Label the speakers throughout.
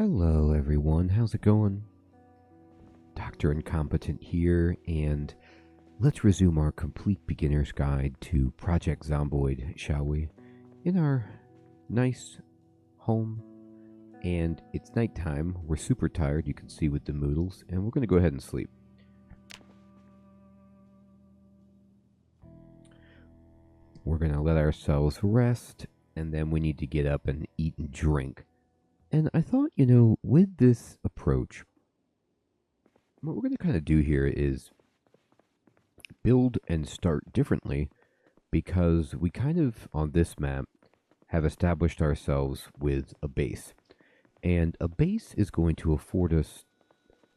Speaker 1: Hello everyone, how's it going? Dr. Incompetent here, and let's resume our complete beginner's guide to Project Zomboid, shall we? In our nice home, and it's nighttime. We're super tired, you can see with the moodles, and we're going to go ahead and sleep. We're going to let ourselves rest, and then we need to get up and eat and drink. And I thought, with this approach, what we're going to kind of do here is build and start differently, because we kind of, on this map, have established ourselves with a base. And a base is going to afford us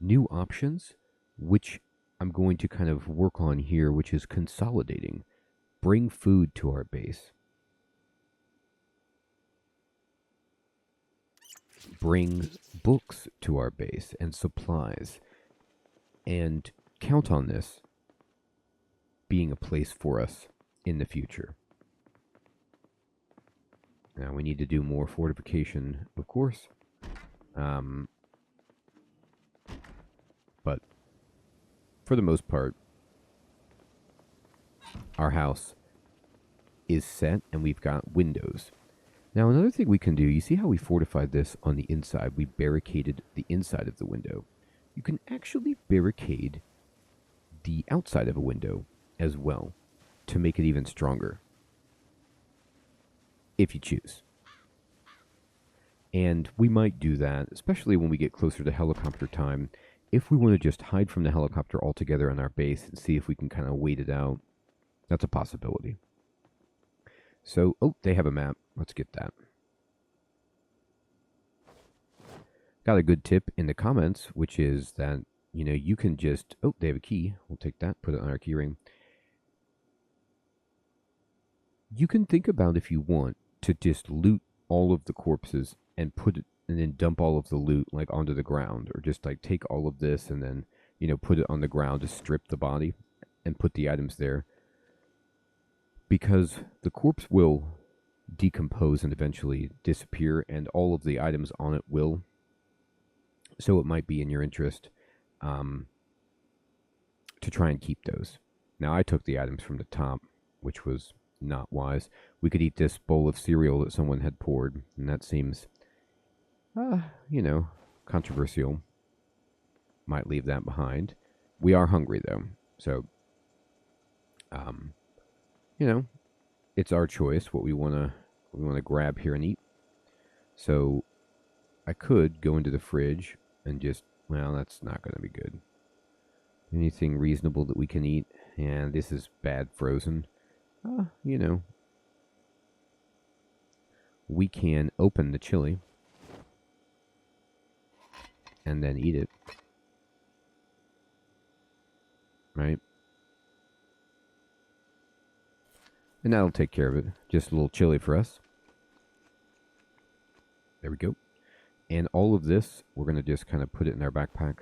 Speaker 1: new options, which I'm going to kind of work on here, which is consolidating. Bring food to our base. Bring books to our base and supplies. And count on this being a place for us in the future. Now we need to do more fortification, of course. But for the most part, our house is set and we've got windows. Now another thing we can do, you see how we fortified this on the inside? We barricaded the inside of the window. You can actually barricade the outside of a window as well to make it even stronger, if you choose. And we might do that, especially when we get closer to helicopter time, if we want to just hide from the helicopter altogether on our base and see if we can kind of wait it out. That's a possibility. So, they have a map. Let's get that. Got a good tip in the comments, which is that, you can just... they have a key. We'll take that, put it on our key ring. You can think about, if you want, to just loot all of the corpses and put it, and then dump all of the loot, like, onto the ground. Or just, like, take all of this and then, put it on the ground to strip the body and put the items there. Because the corpse will decompose and eventually disappear, and all of the items on it will. So it might be in your interest to try and keep those. Now, I took the items from the top, which was not wise. We could eat this bowl of cereal that someone had poured, and that seems, controversial. Might leave that behind. We are hungry, though, so, it's our choice what we want to grab here and eat. So I could go into the fridge and just, well, that's not going to be good. Anything reasonable that we can eat, and this is bad frozen. We can open the chili and then eat it. Right? And that'll take care of it. Just a little chili for us. There we go. And all of this, we're going to just kind of put it in our backpack.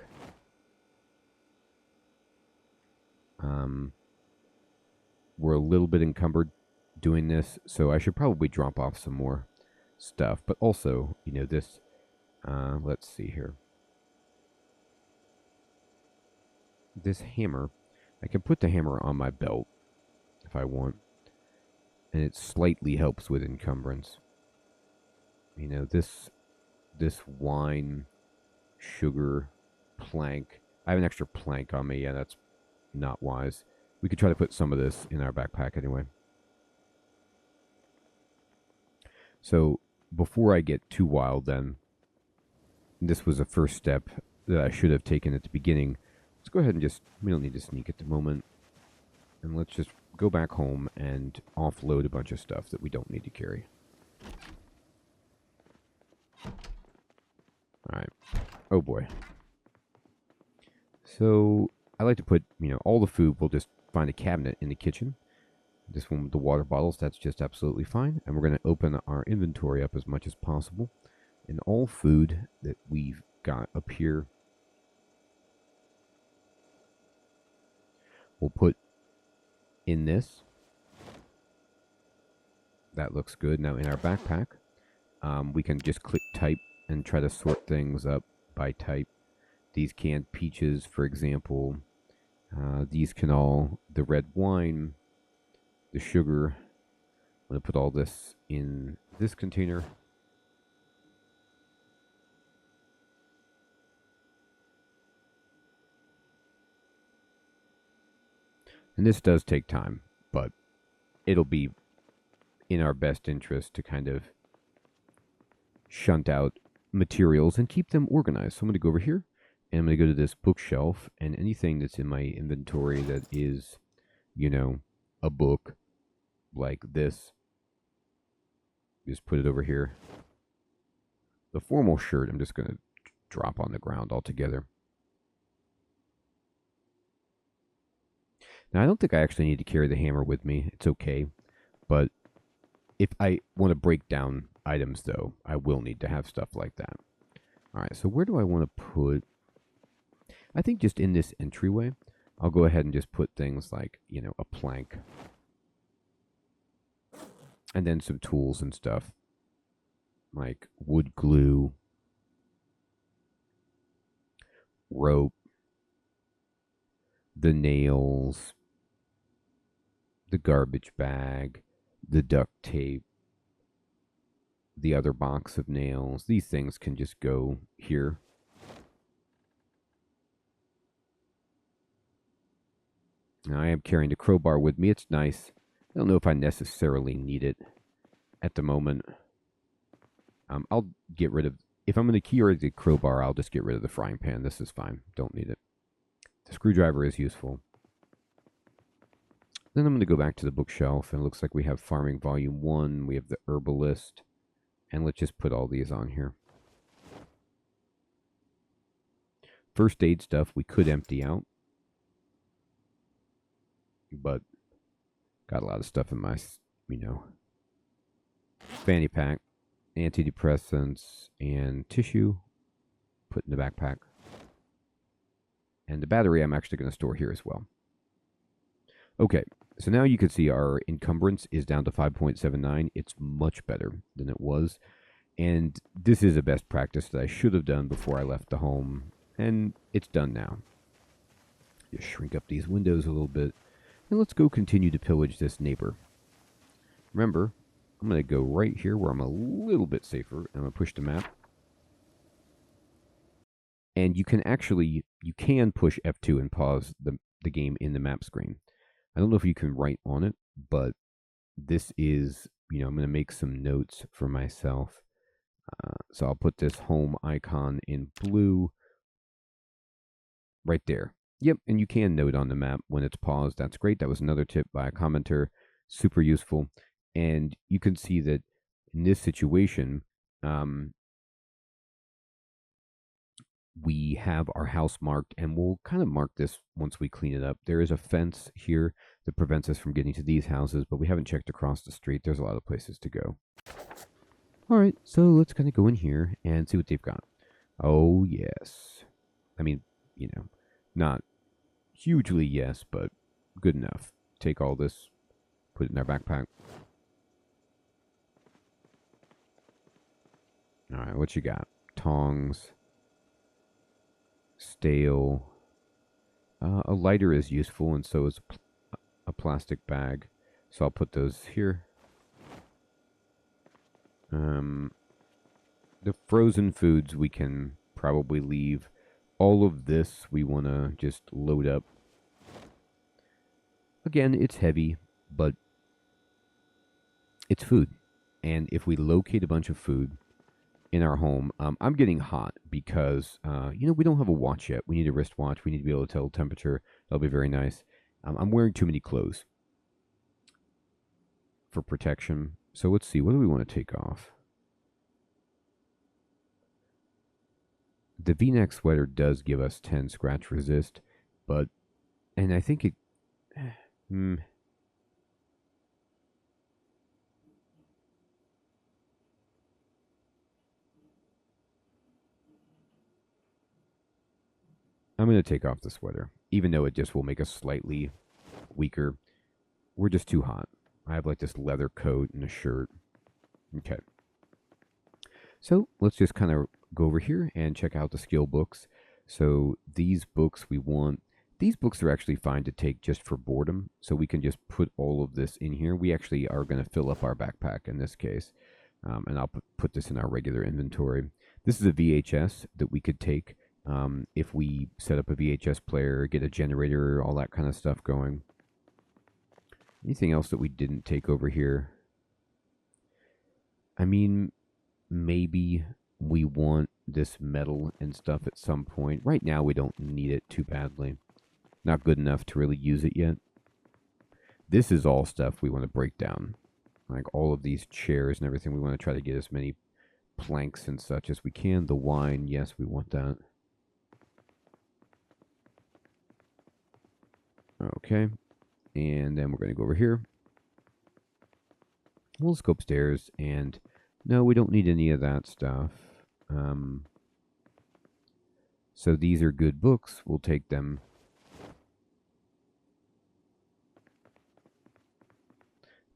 Speaker 1: We're a little bit encumbered doing this, so I should probably drop off some more stuff. But also, this, let's see here. This hammer, I can put the hammer on my belt if I want. And it slightly helps with encumbrance. This wine, sugar, plank. I have an extra plank on me. Yeah, that's not wise. We could try to put some of this in our backpack anyway. So, before I get too wild then, this was a first step that I should have taken at the beginning. Let's go ahead and just, we don't need to sneak at the moment. And let's just go back home and offload a bunch of stuff that we don't need to carry. Alright. Oh boy. So, I like to put, all the food, we'll just find a cabinet in the kitchen. This one with the water bottles, that's just absolutely fine. And we're going to open our inventory up as much as possible. And all food that we've got up here, we'll put in this. That looks good. Now in our backpack, we can just click type and try to sort things up by type. These canned peaches, for example, these can all, the red wine, the sugar. I'm going to put all this in this container. And this does take time, but it'll be in our best interest to kind of shunt out materials and keep them organized. So I'm going to go over here and I'm going to go to this bookshelf, and anything that's in my inventory that is, you know, a book like this, just put it over here. The formal shirt, I'm just going to drop on the ground altogether. Now, I don't think I actually need to carry the hammer with me. It's okay. But if I want to break down items, though, I will need to have stuff like that. All right, so where do I want to put... I think just in this entryway, I'll go ahead and just put things like, you know, a plank. And then some tools and stuff. Like wood glue, rope, the nails, the garbage bag, the duct tape, the other box of nails. These things can just go here. Now I am carrying the crowbar with me. It's nice. I don't know if I necessarily need it at the moment. I'll get rid of... If I'm going to carry the crowbar, I'll just get rid of the frying pan. This is fine. Don't need it. The screwdriver is useful. Then I'm going to go back to the bookshelf, and it looks like we have Farming Volume 1. We have the Herbalist. And let's just put all these on here. First aid stuff we could empty out. But got a lot of stuff in my, you know, fanny pack. Antidepressants and tissue. Put in the backpack. And the battery I'm actually going to store here as well. Okay, so now you can see our encumbrance is down to 5.79. It's much better than it was. And this is a best practice that I should have done before I left the home. And it's done now. Just shrink up these windows a little bit. And let's go continue to pillage this neighbor. Remember, I'm going to go right here where I'm a little bit safer. And I'm going to push the map. And you can actually, you can push F2 and pause the game in the map screen. I don't know if you can write on it, but this is, you know, I'm going to make some notes for myself. So I'll put this home icon in blue right there. Yep, and you can note on the map when it's paused. That's great. That was another tip by a commenter. Super useful. And you can see that in this situation, we have our house marked, and we'll kind of mark this once we clean it up. There is a fence here that prevents us from getting to these houses, but we haven't checked across the street. There's a lot of places to go. All right, so let's kind of go in here and see what they've got. Oh, yes. I mean, you know, not hugely yes, but good enough. Take all this, put it in our backpack. All right, what you got? Tongs. Stale. A lighter is useful, and so is a plastic bag. So I'll put those here. The frozen foods we can probably leave. All of this we want to just load up. Again, it's heavy, but it's food. And if we locate a bunch of food in our home, I'm getting hot because, you know, we don't have a watch yet. We need a wristwatch. We need to be able to tell temperature. That'll be very nice. I'm wearing too many clothes for protection. So let's see. What do we want to take off? The V-neck sweater does give us 10 scratch resist, but, and I think it, I'm going to take off the sweater, even though it just will make us slightly weaker. We're just too hot. I have like this leather coat and a shirt. Okay. So let's just kind of go over here and check out the skill books. So these books we want, these books are actually fine to take just for boredom. So we can just put all of this in here. We actually are going to fill up our backpack in this case. And I'll put this in our regular inventory. This is a VHS that we could take if we set up a VHS player, get a generator, all that kind of stuff going. Anything else that we didn't take over here? I mean, maybe we want this metal and stuff at some point. Right now, we don't need it too badly. Not good enough to really use it yet. This is all stuff we want to break down. Like all of these chairs and everything. We want to try to get as many planks and such as we can. The wine, yes, we want that. Okay. And then we're going to go over here. We'll just go upstairs and no, we don't need any of that stuff. So these are good books. We'll take them.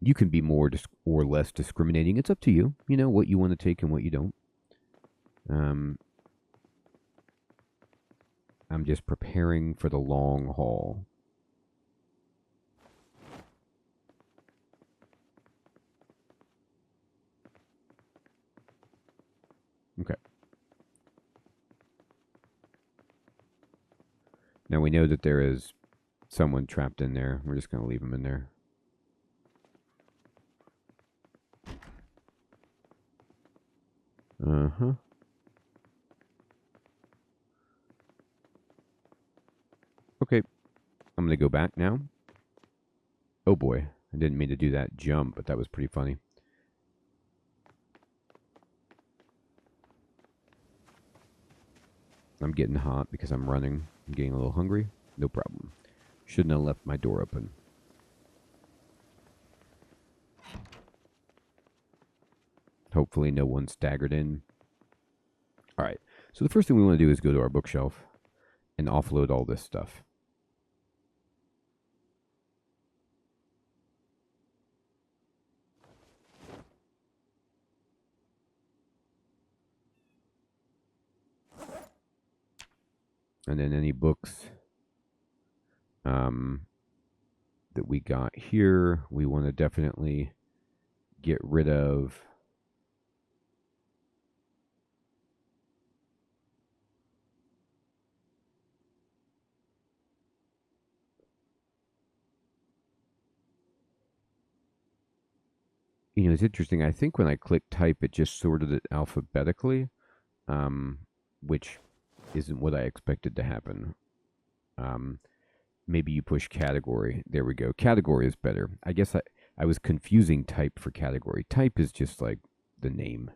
Speaker 1: You can be more or less discriminating. It's up to you. You know, what you want to take and what you don't. I'm just preparing for the long haul. Okay. Now we know that there is someone trapped in there. We're just going to leave him in there. Uh-huh. Okay. I'm going to go back now. Oh boy. I didn't mean to do that jump, but that was pretty funny. I'm getting hot because I'm running. I'm getting a little hungry. No problem. Shouldn't have left my door open. Hopefully no one staggered in. All right. So the first thing we want to do is go to our bookshelf and offload all this stuff. And then any books that we got here, we want to definitely get rid of. You know, it's interesting. I think when I click type, it just sorted it alphabetically, which isn't what I expected to happen. Maybe you push category. There we go. Category is better. I guess I was confusing type for category. Type is just like the name.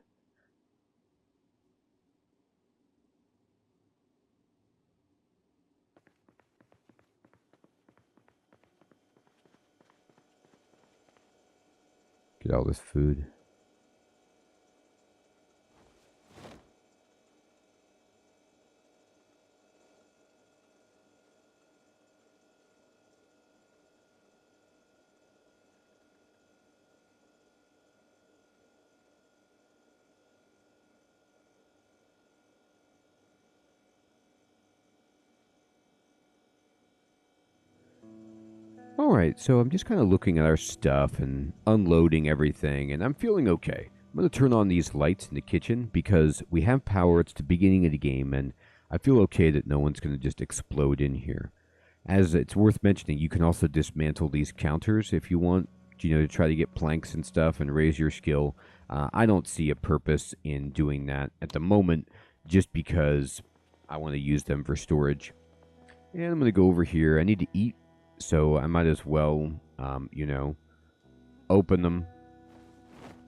Speaker 1: Get all this food. All right, so I'm just kind of looking at our stuff and unloading everything, and I'm feeling okay. I'm going to turn on these lights in the kitchen because we have power. It's the beginning of the game, and I feel okay that no one's going to just explode in here. As it's worth mentioning, you can also dismantle these counters if you want, you know, to try to get planks and stuff and raise your skill. I don't see a purpose in doing that at the moment just because I want to use them for storage. And I'm going to go over here. I need to eat, so I might as well, you know, open them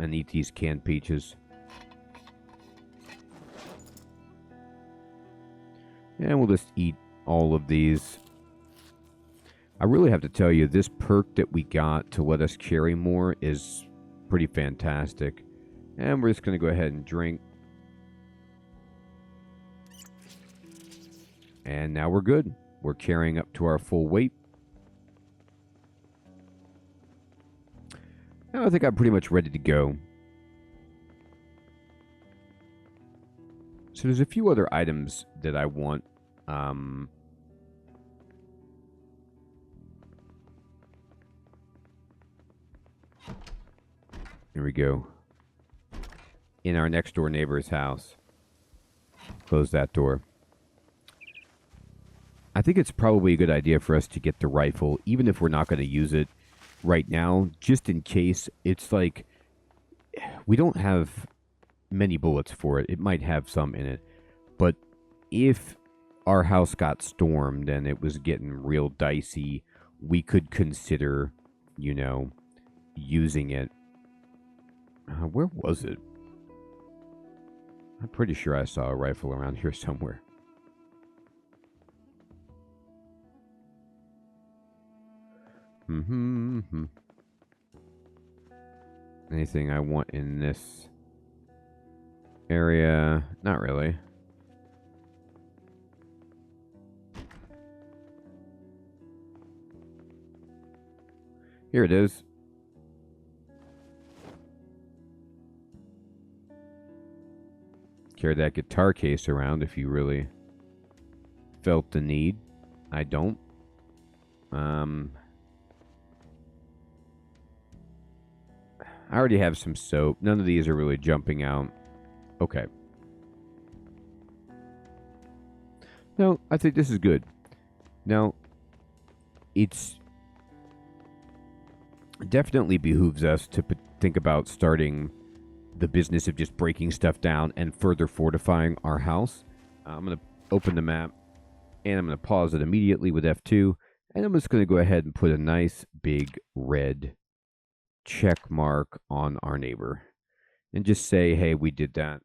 Speaker 1: and eat these canned peaches. And we'll just eat all of these. I really have to tell you, this perk that we got to let us carry more is pretty fantastic. And we're just going to go ahead and drink. And now we're good. We're carrying up to our full weight. Now I think I'm pretty much ready to go. So there's a few other items that I want. Here we go. In our next door neighbor's house. Close that door. I think it's probably a good idea for us to get the rifle, even if we're not going to use it right now, just in case. It's like we don't have many bullets for it. It might have some in it. But if our house got stormed and it was getting real dicey, we could consider, you know, using it. Where was it? I'm pretty sure I saw a rifle around here somewhere. Anything I want in this area? Not really. Here it is. Carry that guitar case around if you really felt the need. I don't. I already have some soap. None of these are really jumping out. Okay. No, I think this is good. Now, it's definitely behooves us to think about starting the business of just breaking stuff down and further fortifying our house. I'm going to open the map, and I'm going to pause it immediately with F2, and I'm just going to go ahead and put a nice big red check mark on our neighbor and just say, hey, we did that.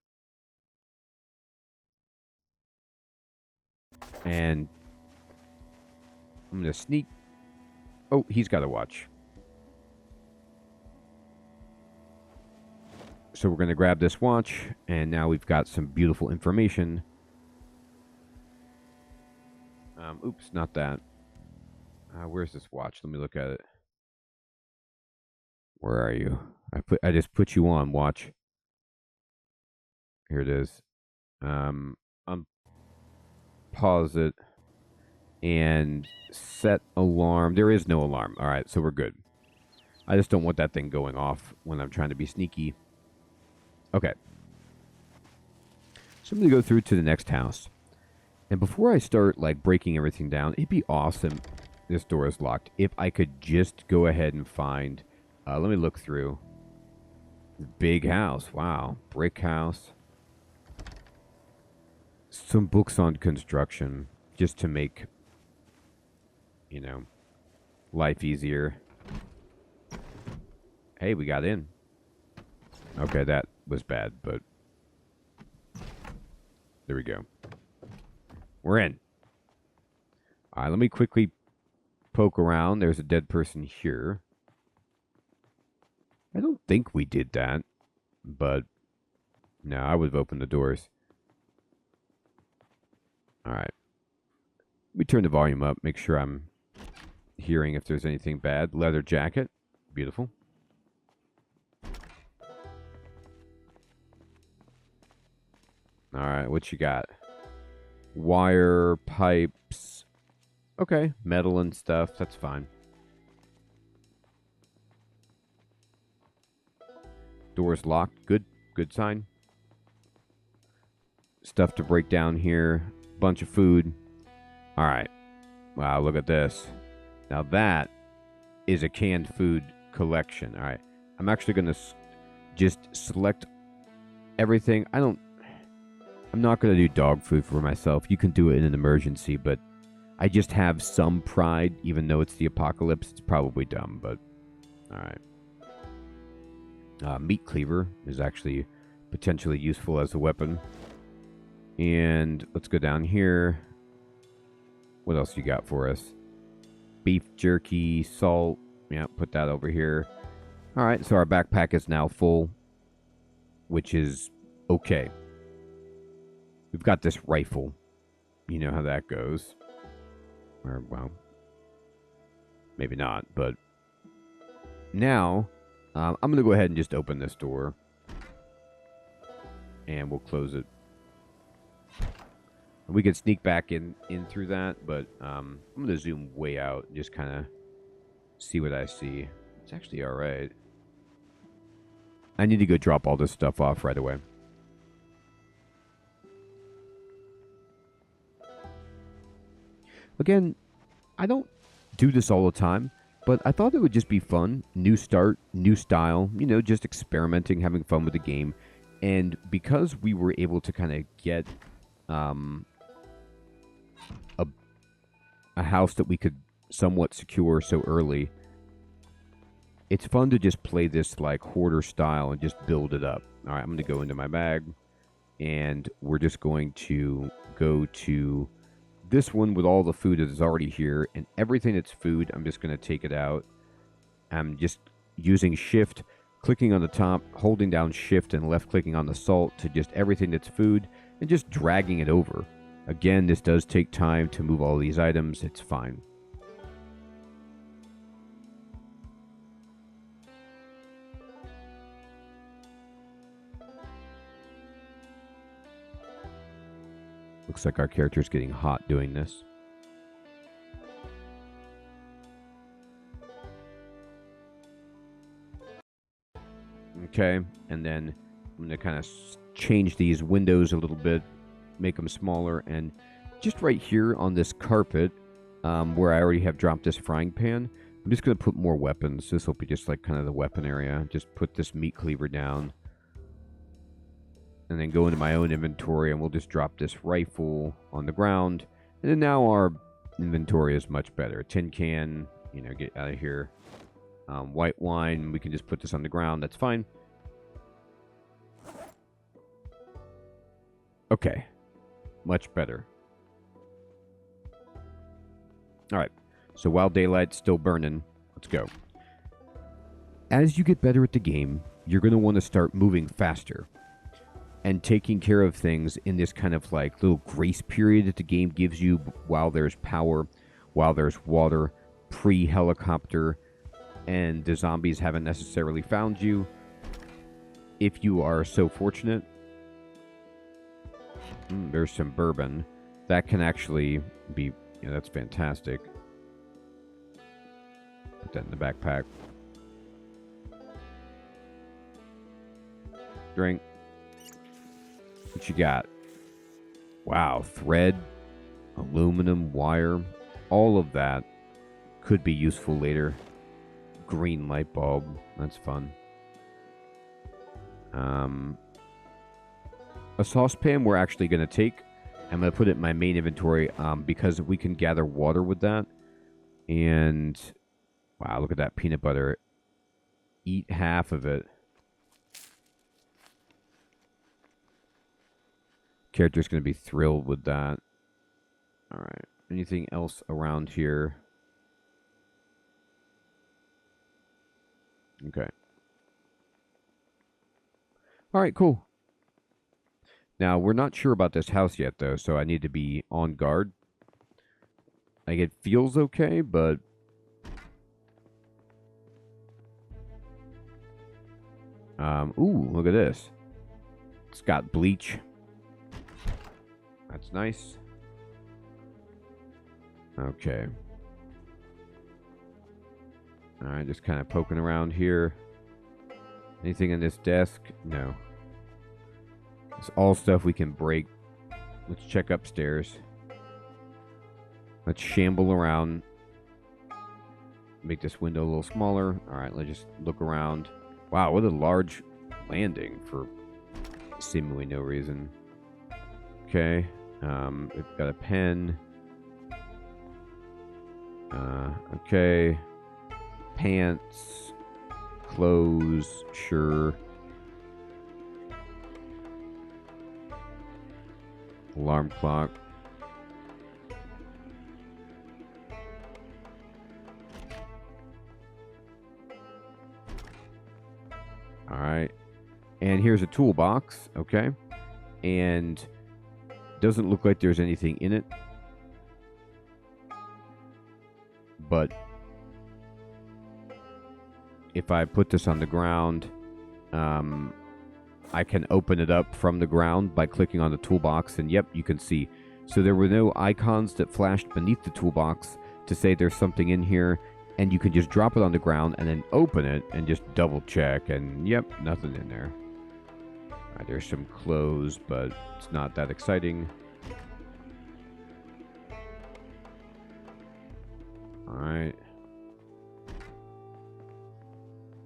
Speaker 1: And I'm going to sneak. Oh, he's got a watch. So we're going to grab this watch, and now we've got some beautiful information. Oops, not that. Where's this watch? Let me look at it. Where are you? I just put you on watch. Here it is. Pause it and set alarm. There is no alarm. All right, so we're good. I just don't want that thing going off when I'm trying to be sneaky. Okay. So I'm going to go through to the next house. And before I start like breaking everything down, it'd be awesome. This door is locked. If I could just go ahead and find, let me look through. Big house. Wow. Brick house. Some books on construction just to make, you know, life easier. Hey, we got in. Okay, that was bad, but there we go. We're in. All right, let me quickly poke around. There's a dead person here. I don't think we did that, but no, I would have opened the doors. All right. Let me turn the volume up, make sure I'm hearing if there's anything bad. Leather jacket. Beautiful. All right, what you got? Wire, pipes. Okay, metal and stuff. That's fine. Doors locked. Good. Good sign. Stuff to break down here. Bunch of food. All right. Wow, look at this. Now that is a canned food collection. All right. I'm actually going to just select everything. I'm not going to do dog food for myself. You can do it in an emergency, but I just have some pride, even though it's the apocalypse. It's probably dumb, but all right. Meat cleaver is actually potentially useful as a weapon. And let's go down here. What else you got for us? Beef jerky, salt. Yeah, put that over here. All right, so our backpack is now full, which is okay. We've got this rifle. You know how that goes. Or, well, maybe not, but now I'm going to go ahead and just open this door. And we'll close it. We could sneak back in through that, but I'm going to zoom way out and just kind of see what I see. It's actually all right. I need to go drop all this stuff off right away. Again, I don't do this all the time, but I thought it would just be fun. New start, new style, you know, just experimenting, having fun with the game. And because we were able to kind of get a house that we could somewhat secure so early, it's fun to just play this like hoarder style and just build it up. All right, I'm going to go into my bag, and we're just going to go to this one with all the food that is already here, and everything that's food, I'm just going to take it out. I'm just using shift, clicking on the top, holding down shift and left clicking on the salt to just everything that's food, and just dragging it over. Again, this does take time to move all these items. It's fine. Looks like our character's getting hot doing this. Okay, and then I'm going to kind of change these windows a little bit, make them smaller, and just right here on this carpet, where I already have dropped this frying pan, I'm just going to put more weapons. This will be just like kind of the weapon area. Just put this meat cleaver down. And then go into my own inventory, and we'll just drop this rifle on the ground. And then now our inventory is much better. Tin can, you know, get out of here. White wine, we can just put this on the ground. That's fine. Okay. Much better. All right. So while daylight's still burning, let's go. As you get better at the game, you're going to want to start moving faster and taking care of things in this kind of like little grace period that the game gives you while there's power, while there's water, pre-helicopter, and the zombies haven't necessarily found you. If you are so fortunate, there's some bourbon. That can actually be, you know, that's fantastic. Put that in the backpack. Drink. What you got? Wow, thread, aluminum, wire, all of that could be useful later. Green light bulb, that's fun. A saucepan we're actually going to take. I'm going to put it in my main inventory because we can gather water with that. And, wow, look at that peanut butter. Eat half of it. Character's going to be thrilled with that. All right. Anything else around here? Okay. All right, cool. Now, we're not sure about this house yet, though, so I need to be on guard. Like, it feels okay, but... ooh, look at this. It's got bleach. That's nice. Okay. Alright, just kind of poking around here. Anything in this desk? No. It's all stuff we can break. Let's check upstairs. Let's shamble around. Make this window a little smaller. Alright, let's just look around. Wow, what a large landing for seemingly no reason. Okay. We've got a pen. Okay. Pants. Clothes. Sure. Alarm clock. Alright. And here's a toolbox. Okay. And doesn't look like there's anything in it. But if I put this on the ground, I can open it up from the ground by clicking on the toolbox. And yep, you can see So there were no icons that flashed beneath the toolbox to say there's something in here, and you can just drop it on the ground and then open it and just double check, and yep, nothing in there. Alright, there's some clothes, but it's not that exciting. Alright.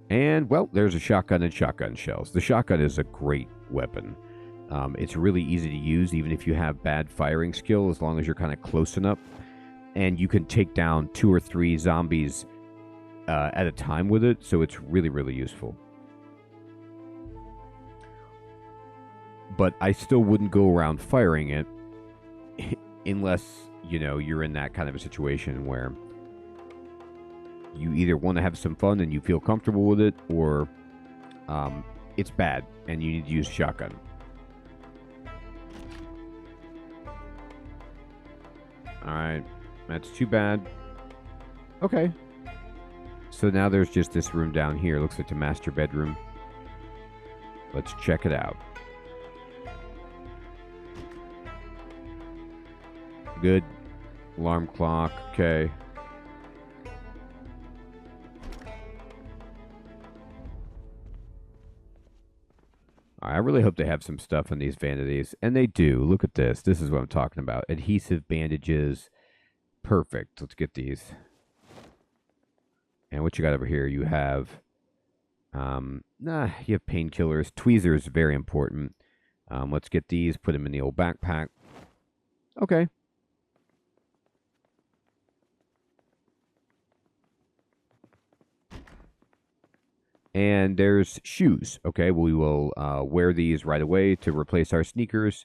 Speaker 1: And, well, there's a shotgun and shotgun shells. The shotgun is a great weapon. It's really easy to use, even if you have bad firing skill, as long as you're kind of close enough. And you can take down 2 or 3 zombies at a time with it, so it's really, really useful. But I still wouldn't go around firing it unless, you're in that kind of a situation where you either want to have some fun and you feel comfortable with it, or it's bad and you need to use a shotgun. Alright, that's too bad. Okay. So now there's just this room down here. Looks like the master bedroom. Let's check it out. Good. Alarm clock. Okay. I really hope they have some stuff in these vanities. And they do. Look at this. This is what I'm talking about. Adhesive bandages. Perfect. Let's get these. And what you got over here? You have... you have painkillers. Tweezers, very important. Let's get these. Put them in the old backpack. Okay. And there's shoes. Okay, we will wear these right away to replace our sneakers.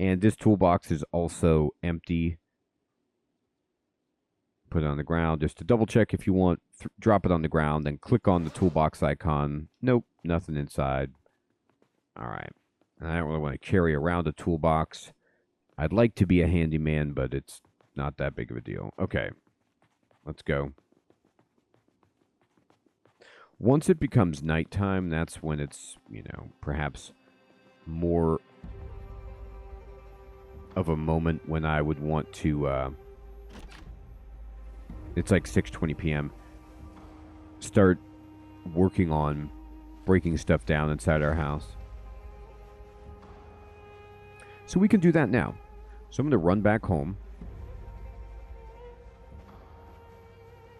Speaker 1: And this toolbox is also empty. Put it on the ground just to double check if you want. Drop it on the ground, then click on the toolbox icon. Nope, nothing inside. All right. I don't really want to carry around a toolbox. I'd like to be a handyman, but it's not that big of a deal. Okay, let's go. Once it becomes nighttime, that's when it's, perhaps more of a moment when I would want to, it's like 6:20 p.m., start working on breaking stuff down inside our house. So we can do that now. So I'm going to run back home.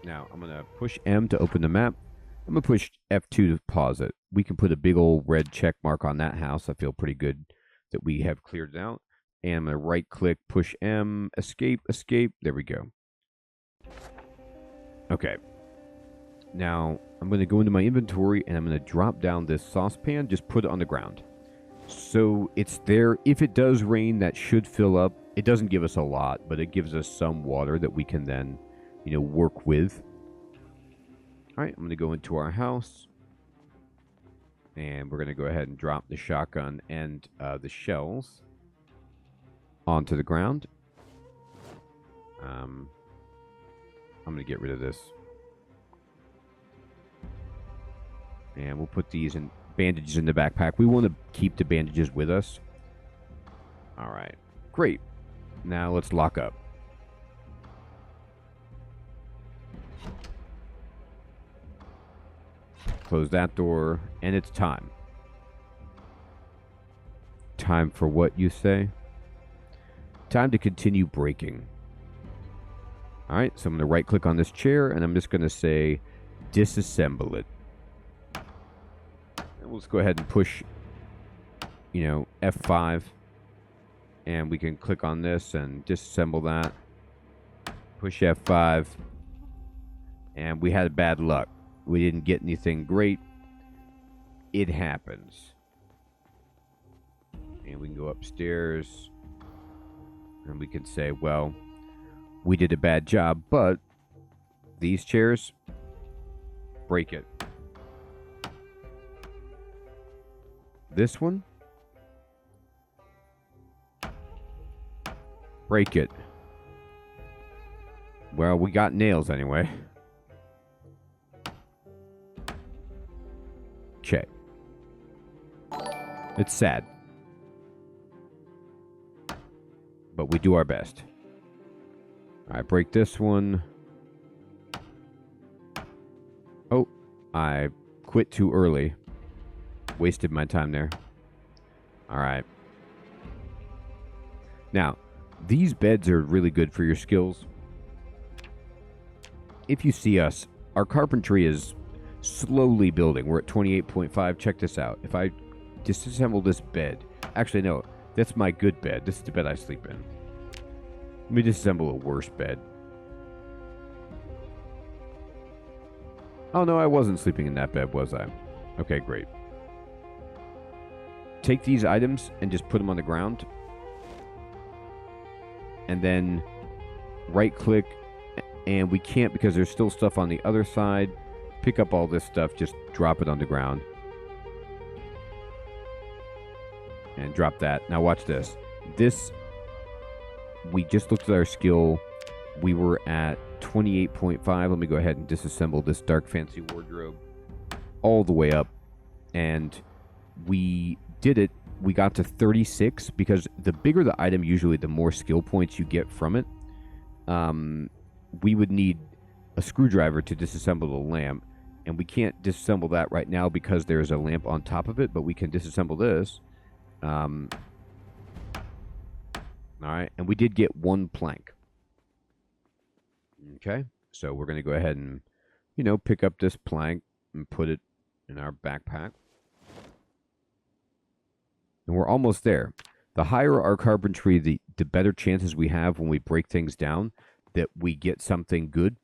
Speaker 1: Now, I'm going to push M to open the map. I'm going to push F2 to pause it. We can put a big old red check mark on that house. I feel pretty good that we have cleared it out. And I'm going to right-click, push M, escape, escape. There we go. Okay. Now, I'm going to go into my inventory, and I'm going to drop down this saucepan. Just put it on the ground. So it's there. If it does rain, that should fill up. It doesn't give us a lot, but it gives us some water that we can then, work with. All right, I'm going to go into our house, and we're going to go ahead and drop the shotgun and the shells onto the ground. I'm going to get rid of this. And we'll put these in bandages in the backpack. We want to keep the bandages with us. All right, great. Now let's lock up. Close that door, and it's time. Time for what, you say? Time to continue breaking. All right, so I'm going to right-click on this chair, and I'm just going to say disassemble it. And let's go ahead and push, F5. And we can click on this and disassemble that. Push F5. And we had bad luck. We didn't get anything great. It happens. And we can go upstairs. And we can say, well, we did a bad job, but these chairs, break it. This one, break it. Well, we got nails anyway. Check. It's sad. but we do our best. All right, break this one. Oh, I quit too early. Wasted my time there. All right. Now, these beds are really good for your skills. If you see us, our carpentry is slowly building. We're at 28.5. Check this out. If I disassemble this bed... Actually, no. That's my good bed. This is the bed I sleep in. Let me disassemble a worse bed. Oh, no, I wasn't sleeping in that bed, was I? Okay, great. Take these items and just put them on the ground. And then right-click, and we can't because there's still stuff on the other side. Pick up all this stuff, just drop it on the ground. And drop that. Now watch this. This, we just looked at our skill. We were at 28.5. Let me go ahead and disassemble this dark fancy wardrobe all the way up. And we did it. We got to 36 because the bigger the item, usually the more skill points you get from it. We would need a screwdriver to disassemble the lamp. And we can't disassemble that right now because there's a lamp on top of it. But we can disassemble this. All right. And we did get one plank. Okay, so we're going to go ahead and, pick up this plank and put it in our backpack. And we're almost there. The higher our carpentry, the better chances we have when we break things down that we get something good.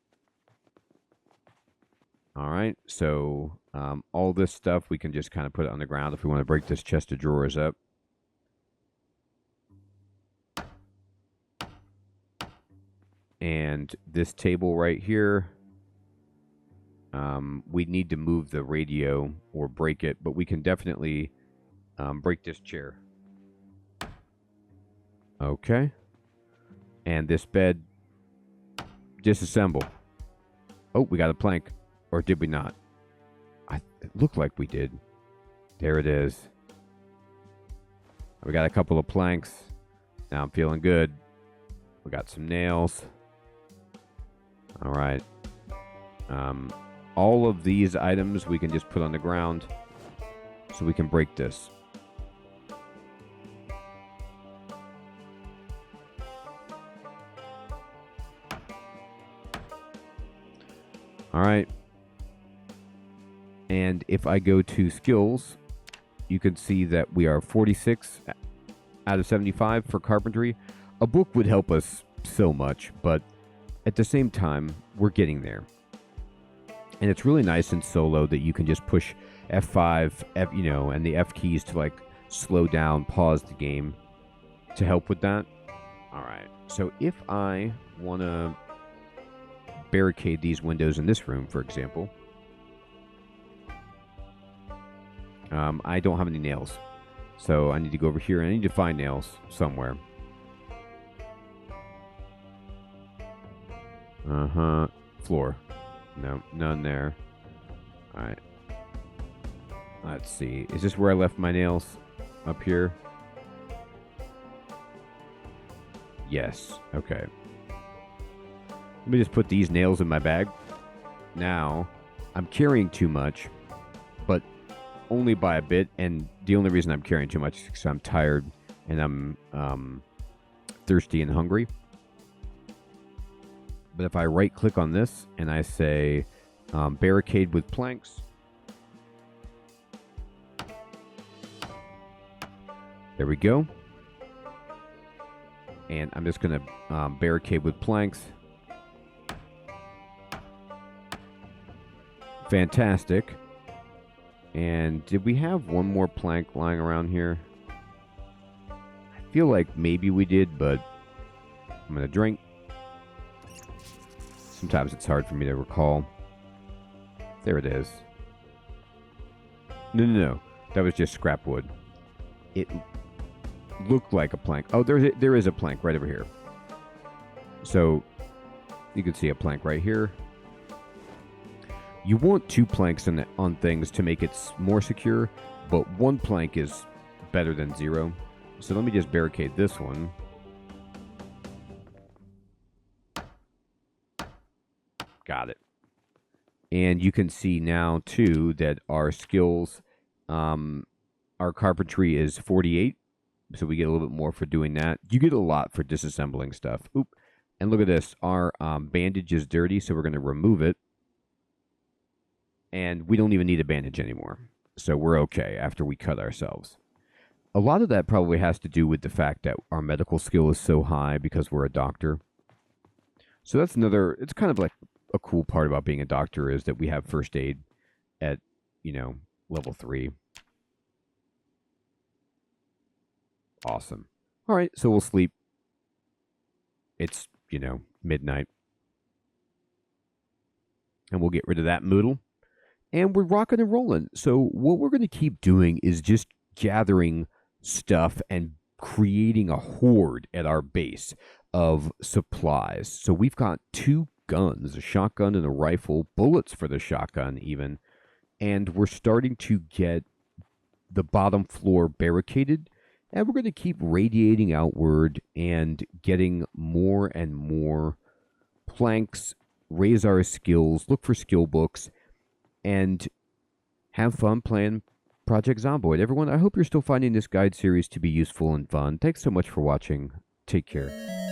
Speaker 1: All right, so all this stuff, we can just kind of put it on the ground if we want to break this chest of drawers up. And this table right here, we need to move the radio or break it, but we can definitely break this chair. Okay. And this bed, disassemble. Oh, we got a plank. Or did we not? It looked like we did. There it is. We got a couple of planks. Now I'm feeling good. We got some nails. All right. All of these items we can just put on the ground so we can break this. All right. And if I go to skills, you can see that we are 46 out of 75 for carpentry. A book would help us so much, but at the same time, we're getting there. And it's really nice in solo that you can just push F5, and the F keys to slow down, pause the game to help with that. All right. So if I want to barricade these windows in this room, for example, I don't have any nails. So I need to go over here and I need to find nails somewhere. Floor. No, none there. Alright. Let's see. Is this where I left my nails? Up here? Yes. Okay. Let me just put these nails in my bag. Now, I'm carrying too much, but only by a bit. And the only reason I'm carrying too much is because I'm tired and I'm thirsty and hungry. But if I right-click on this and I say barricade with planks, there we go. And I'm just going to barricade with planks. Fantastic. And did we have one more plank lying around here? I feel like maybe we did, but I'm going to drink. Sometimes it's hard for me to recall. There it is. No. That was just scrap wood. It looked like a plank. Oh, there is a plank right over here. So you can see a plank right here. You want 2 planks on things to make it more secure, but 1 plank is better than 0. So let me just barricade this one. Got it. And you can see now, too, that our skills, our carpentry is 48. So we get a little bit more for doing that. You get a lot for disassembling stuff. Oop. And look at this. Our bandage is dirty, so we're going to remove it. And we don't even need a bandage anymore. So we're okay after we cut ourselves. A lot of that probably has to do with the fact that our medical skill is so high because we're a doctor. So that's another, it's kind of like a cool part about being a doctor is that we have first aid at, level 3. Awesome. All right, so we'll sleep. It's, midnight. And we'll get rid of that moodle. And we're rocking and rolling. So what we're going to keep doing is just gathering stuff and creating a hoard at our base of supplies. So we've got 2 guns, a shotgun and a rifle, bullets for the shotgun even. And we're starting to get the bottom floor barricaded. And we're going to keep radiating outward and getting more and more planks, raise our skills, look for skill books, and have fun playing Project Zomboid. Everyone, I hope you're still finding this guide series to be useful and fun. Thanks so much for watching. Take care.